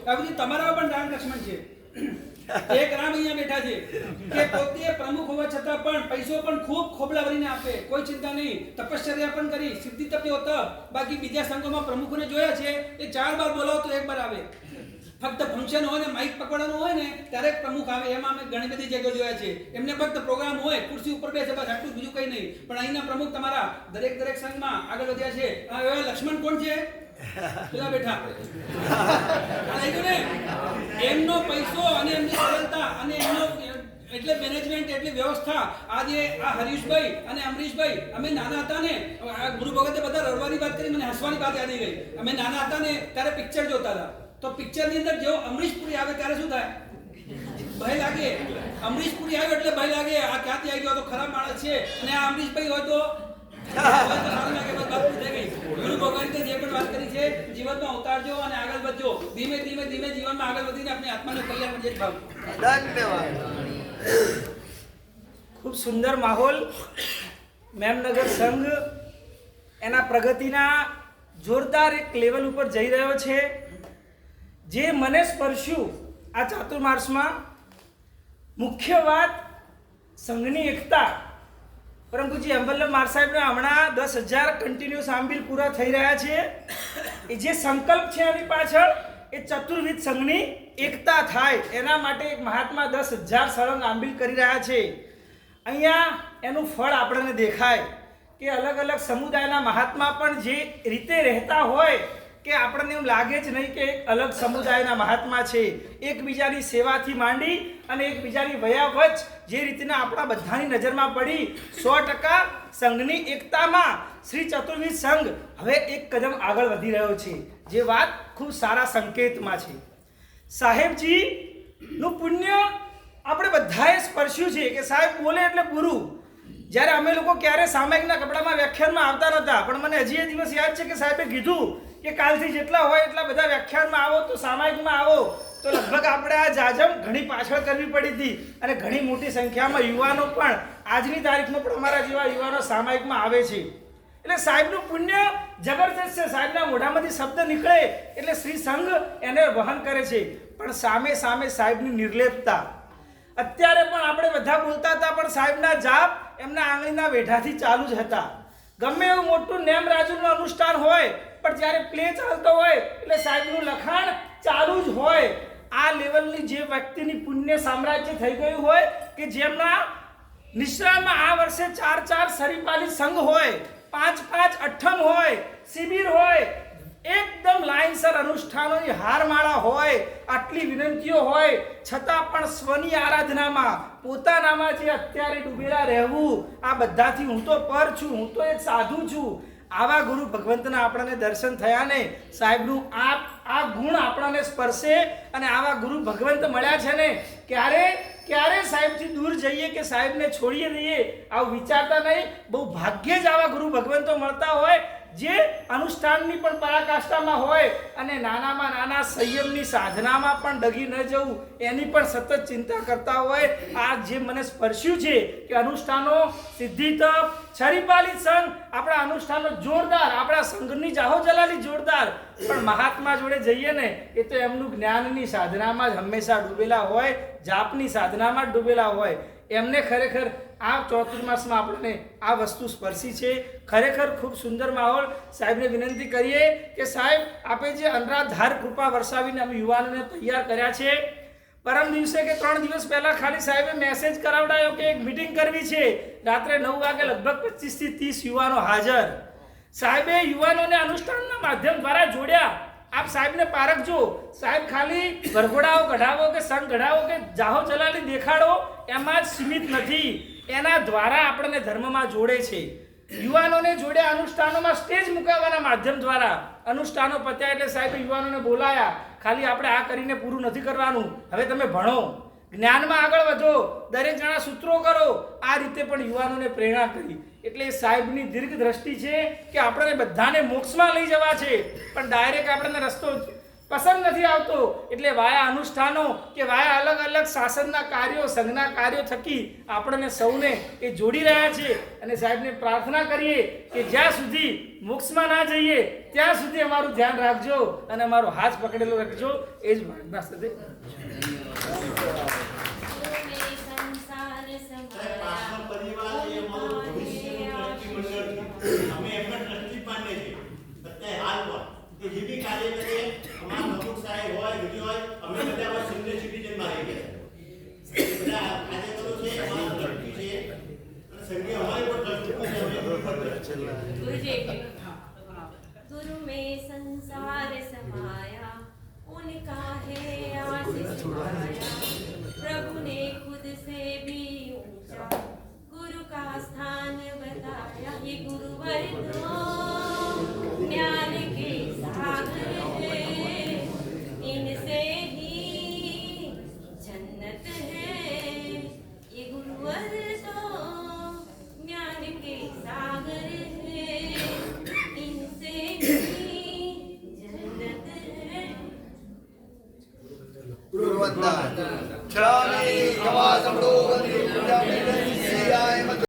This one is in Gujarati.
બાબુજી તમારા પણ રામ લક્ષ્મણ છે. એક રામ અહીંયા બેઠા છે કે પોતે પ્રમુખ હોવા છતાં પણ પૈસો પણ ખૂબ ખોબલા ભરીને આપે, કોઈ ચિંતા નહીં. તપશ્ચર્યા પણ કરી, સિદ્ધિ તપ્યો તપ. બાકી બીજા સંઘોમાં પ્રમુખોને જોયા છે એ 4 વાર બોલાવો તો 1 વાર આવે. ફક્ત ફંક્શન હોય ને માઇક પકડવાનું હોય ને ત્યારે પ્રમુખ આવે. એમાં અમે ઘણી બધી જગ્યાએ જોયા છે. એમને ફક્ત પ્રોગ્રામ હોય, ખુરશી ઉપર બેસે, બસ આટલું, બીજું કંઈ નહીં. પણ અહીંના પ્રમુખ તમારા દરેક સંઘમાં આગળ વધ્યા છે. એવા લક્ષ્મણ કોણ છે? પેલા બેઠા એમનો પૈસો અને એમની સરળતા અને એમનો એટલે મેનેજમેન્ટ, એટલી વ્યવસ્થા. આજે આ હરીશભાઈ અને અમરીશભાઈ, અમે નાના હતા ને, ગુરુ ભગતે બધા રડવાની વાત કરી, મને હસવાની વાત યાદ આવી ગઈ. અમે નાના હતા ને ત્યારે પિક્ચર જોતા હતા, તો પિક્ચરની અંદર જેવો અમરીશપુરી આવે ત્યારે શું થાય? ભય લાગે. અમરીશપુરી આવ્યો એટલે ભય લાગે, આ ક્યાંથી આવી ગયો, તો ખરાબ માણસ છે. અને આ અમરીશભાઈ હોય તો સારું લાગે. બસ વાત થઈ ગઈ. ગુરુ ભગવાને જે પણ વાત કરી છે જીવનમાં ઉતારજો અને આગળ વધજો. ધીમે ધીમે જીવનમાં આગળ વધીને આપણી આત્માને કલ્યાણ જે થાવ. ધન્યવાદ. ખૂબ સુંદર માહોલ. મેમનગર સંઘ એના પ્રગતિના જોરદાર એક લેવલ ઉપર જઈ રહ્યો છે. જે મને સ્પર્શ્યું આ ચાતુર્માસમાં, મુખ્ય વાત સંઘની એકતા. પરંતુ જે અંબલ્લમ માર સાહેબના હમણાં 10,000 કન્ટિન્યુઅસ આંબીલ પૂરા થઈ રહ્યા છે, એ જે સંકલ્પ છે એની પાછળ એ ચતુર્વિધ સંઘની એકતા થાય એના માટે એક મહાત્મા 10,000 સળંગ આંબીલ કરી રહ્યા છે. અહીંયા એનું ફળ આપણને દેખાય કે અલગ અલગ સમુદાયના મહાત્મા પણ જે રીતે રહેતા હોય કે આપણને એવું લાગે જ નહીં કે એક અલગ સમુદાયના મહાત્મા છે. એકબીજાની સેવાથી માંડી અને એકબીજાની વયાવચ જે રીતના આપણા બધાની નજરમાં પડી, 100% સંઘની એકતામાં શ્રી ચતુર્વિધ સંઘ હવે એક કદમ આગળ વધી રહ્યો છે, જે વાત ખૂબ સારા સંકેતમાં છે. સાહેબજીનું પુણ્ય આપણે બધાએ સ્પર્શ્યું છે કે સાહેબ બોલે એટલે પૂરું. જ્યારે અમે લોકો ક્યારે સામાયિકના કપડામાં વ્યાખ્યાનમાં આવતા નહોતા, પણ મને હજી એ દિવસ યાદ છે કે સાહેબે કીધું કે કાલથી જેટલા હોય એટલા બધા વ્યાખ્યાનમાં આવો, તો સામાયિકમાં આવો. તો લગભગ આપણે આ જાજમ ઘણી પાછળ કરવી પડી હતી અને ઘણી મોટી સંખ્યામાં યુવાનો પણ આજની તારીખમાં પણ અમારા જેવા યુવાનો સામાયિકમાં આવે છે. એટલે સાહેબનું પુણ્ય જબરજસ્ત છે. સાહેબના મોઢામાંથી શબ્દ નીકળે એટલે શ્રી સંઘ એને વહન કરે છે. પણ સામે સાહેબની નિર્લેપતા. અત્યારે પણ આપણે બધા બોલતા હતા, પણ સાહેબના જાપ એમના આંગળીના વેઢાથી ચાલુ જ હતા. ગમે એવું મોટું નેમ રાજુનું અનુષ્ઠાન હોય, પણ જ્યારે પ્લે ચાલતો હોય એટલે સાહેબનું લખાણ ચાલુ જ હોય. આ લેવલની જે વ્યક્તિની પુણ્ય સામ્રાજ્ય થઈ ગયું હોય કે જેમના નિશ્રામાં આ વર્ષે 4 સરીપાલી સંઘ હોય, 5 અઠ્ઠમ હોય, શિબિર હોય, એકદમ લાઈનસર અનુષ્ઠાનોની હારમાળા હોય, આટલી વિનંતીઓ હોય, છતાં પણ સ્વની આરાધનામાં પોતાનામાં જે અત્યારે ડૂબેલા રહેવું, આ બધાથી હું તો પર છું, હું તો એક સાધુ છું. આવા ગુરુ ભગવંતના આપણને દર્શન થયા ને, સાહેબનું આ ગુણ આપણને સ્પર્શે અને આવા ગુરુ ભગવંત મળ્યા છે ને, ક્યારે સાહેબથી દૂર જઈએ કે સાહેબને છોડીએ દઈએ આવું વિચારતા નહીં. બહુ ભાગ્યે જ આવા ગુરુ ભગવંતો મળતા હોય જે અનુષ્ઠાનની પણ પરાકાષ્ઠામાં હોય અને નાનામાં નાના સંયમની સાધનામાં પણ ડગી ન જવું એની પણ સતત ચિંતા કરતા હોય. આ જે મને સ્પર્શ્યું છે કે અનુષ્ઠાનો સિદ્ધિ તપ છરીપાલી સંઘ, આપણા અનુષ્ઠાનો જોરદાર, આપણા સંઘની જાહો જલાલી જોરદાર. પણ મહાત્મા જોડે જઈએ ને એ તો એમનું જ્ઞાનની સાધનામાં જ હંમેશા ડૂબેલા હોય, જાપની સાધનામાં જ ડૂબેલા હોય. એમને ખરેખર આ ચોતુર્માસમાં આપણને આ વસ્તુ સ્પર્શી છે. ખરેખર ખૂબ સુંદર માહોલ. સાહેબને વિનંતી કરીએ કે સાહેબ આપે જે અનરાધાર કૃપા વરસાવીને અમે યુવાનોને તૈયાર કર્યા છે. પરમ દિવસે કે 3 દિવસ પહેલા ખાલી સાહેબે મેસેજ કરાવડાયો કે એક મીટિંગ કરવી છે. રાત્રે 9 વાગે લગભગ 25 થી 30 યુવાનો હાજર. સાહેબે યુવાનોને અનુષ્ઠાનના માધ્યમ દ્વારા જોડ્યા. આપ સાહેબને પારખજો. સાહેબ ખાલી વરઘોડાઓ કઢાવો કે સંઘ કઢાવો કે જાહો જલાલી દેખાડો એમાં જ સીમિત નથી. એના દ્વારા આપણને ધર્મમાં જોડે છે. યુવાનોને જોડ્યા અનુષ્ઠાનોમાં, સ્ટેજ મુકાવવાના માધ્યમ દ્વારા. અનુષ્ઠાનો પત્યા એટલે સાહેબે યુવાનોને બોલાયા. ખાલી આપણે આ કરીને પૂરું નથી કરવાનું, હવે તમે ભણો, જ્ઞાનમાં આગળ વધો, દરેક જણા સૂત્રો કરો. આ રીતે પણ યુવાનોને પ્રેરણા કરી. એટલે સાહેબની દીર્ઘ દ્રષ્ટિ છે કે આપણને બધાને મોક્ષમાં લઈ જવા છે, પણ ડાયરેક્ટ આપણને રસ્તો પસંદ નથી આવતો. એટલે વાયા અનુષ્ઠાનો કે વાયા અલગ અલગ શાસનના કાર્યો, સંઘના કાર્યો થકી આપણને સૌને એ જોડી રહ્યા છે. અને સાહેબને પ્રાર્થના કરીએ કે જ્યાં સુધી મોક્ષમાં ના જઈએ ત્યાં સુધી અમારું ધ્યાન રાખજો અને અમારો હાથ પકડેલો રાખજો. એ જ માગના સાથે પાછળ પરિવાર એ અમારું ભવિષ્યનું ટ્રસ્ટી મંડળ છે. અમે એમના ટ્રસ્ટી માનીએ છીએ અત્યારે હાલમાં કે જે બી કાર્ય કરીએ અમારા પ્રમુખ સાહેબ હોય બીજી હોય અમે બધા આવા સિનિયર સિટીઝનમાં રહી ગયા બધા કાર્યકરો છે અમારા ટ્રસ્ટી છે અને સંઘે અમારે પણ ટ્રસ્ટી છે. गुरु में संसार समाया उनका है आशीष पाया प्रभु ने खुद से भी ऊंचा गुरु का स्थान बताया ये गुरुवर तो ज्ञान के सागर है इनसे ही जन्नत है ये गुरुवर तो ज्ञान के सागर है इनसे ही जन्नत है गुरुवंदन क्षणी क्षमा समडो